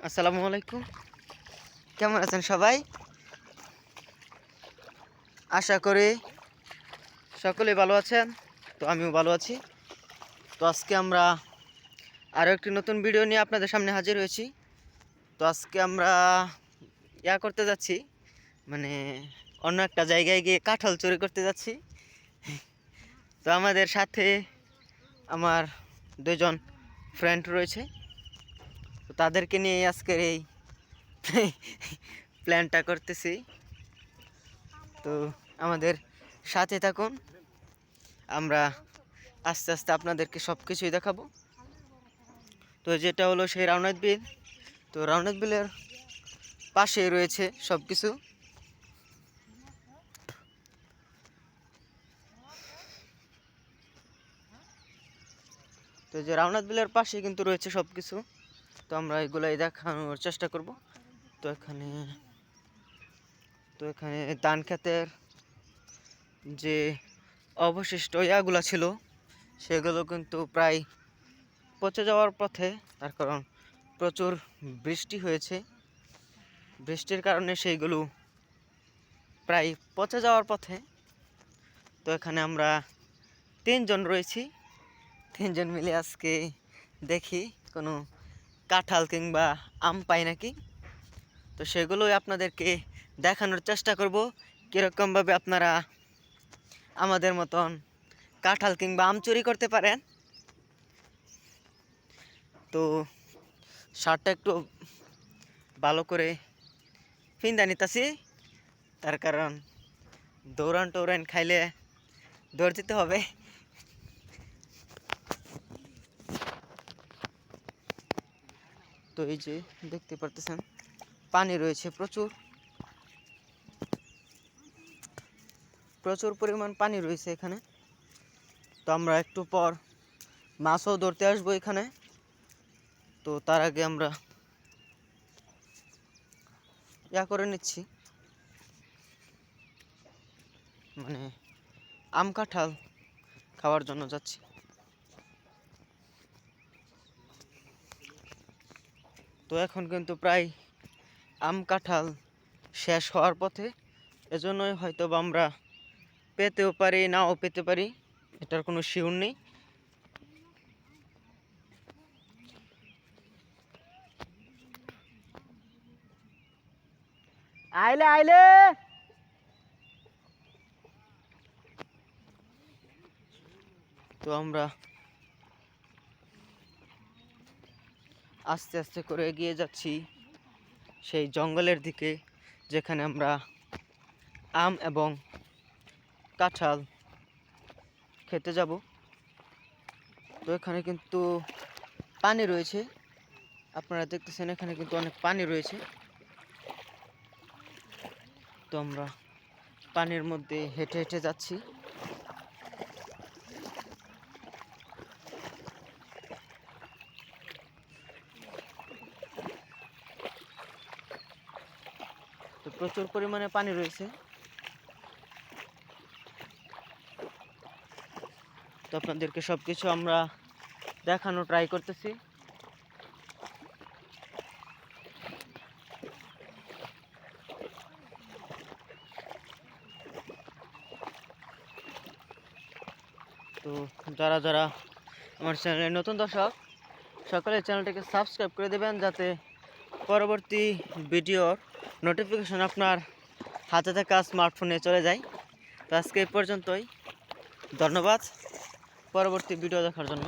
আসসালামু আলাইকুম। কেমন আছেন সবাই? আশা করি সকলেই ভালো আছেন। তো আমিও ভালো আছি। তো আজকে আমরা আরও একটি নতুন ভিডিও নিয়ে আপনাদের সামনে হাজির হয়েছি। তো আজকে আমরা করতে যাচ্ছি, মানে অন্য একটা জায়গায় গিয়ে কাঁঠাল চুরি করতে যাচ্ছি। তো আমাদের সাথে আমার দুজন ফ্রেন্ড রয়েছে। তো তাদেরকে নিয়ে আজকের এই প্ল্যানটা করতেছি। তো আমাদের সাথে থাকুন, আমরা আস্তে আস্তে আপনাদেরকে সব কিছুই দেখাবো। তো যেটা হলো সেই রাউনাত বিল। তো রাউনাত বিলের পাশে রয়েছে সব কিছু। তো যে রাউনাত বিলের পাশে কিন্তু রয়েছে সব কিছু। তো আমরা এগুলাই দেখানোর চেষ্টা করব। তো এখানে ধান ক্ষেতের যে অবশিষ্ট ইয়াগুলো ছিল সেগুলো কিন্তু প্রায় পচে যাওয়ার পথে, তার কারণ প্রচুর বৃষ্টি হয়েছে। বৃষ্টির কারণে সেইগুলো প্রায় পচে যাওয়ার পথে। তো এখানে আমরা 3 জন রয়েছি। 3 জন মিলে আজকে দেখি কোনো কাঁঠাল কিংবা আম পাই নাকি। তো সেগুলোই আপনাদেরকে দেখানোর চেষ্টা করব, কীরকমভাবে আপনারা আমাদের মতন কাঁঠাল কিংবা আম চুরি করতে পারেন। তো শার্টটা একটু ভালো করে ফিন্দা নিতেছি, তার কারণ দৌড়ান খাইলে দৌড় দিতে হবে। তো এই যে দেখতে পারতেছেন পানি রয়েছে প্রচুর পরিমাণ পানি রয়েছে এখানে। তো আমরা একটু পর মাছও ধরতে আসবো এখানে। তো তার আগে আমরা করে নিচ্ছি, মানে আম কাঁঠাল খাওয়ার জন্য যাচ্ছি। তো এখন কিন্তু প্রায় আম কাঁঠাল শেষ হওয়ার পথে, এজন্যই হয়তো বা আমরা পেতেও পারি নাও পেতে পারি, এটার কোনো শিওর নেই। আইলে আইলে তো আমরা আস্তে আস্তে করে এগিয়ে যাচ্ছি সেই জঙ্গলের দিকে, যেখানে আমরা আম এবং কাঁঠাল খেতে যাব। তো এখানে কিন্তু পানি রয়েছে, আপনারা দেখতেছেন এখানে কিন্তু অনেক পানি রয়েছে। তো আমরা পানির মধ্যে হেঁটে হেঁটে যাচ্ছি। তো প্রচুর পরিমাণে পানি রয়েছে। তো আপনাদেরকে সব কিছু আমরা দেখানো ট্রাই করতেছি। তো যারা যারা আমার চ্যানেলের নতুন দর্শক, সকলে চ্যানেলটিকে সাবস্ক্রাইব করে দেবেন, যাতে পরবর্তী ভিডিওর নোটিফিকেশন আপনার হাতে থাকা স্মার্টফোনে চলে যায়। তো আজকে এই পর্যন্তই, ধন্যবাদ পরবর্তী ভিডিও দেখার জন্য।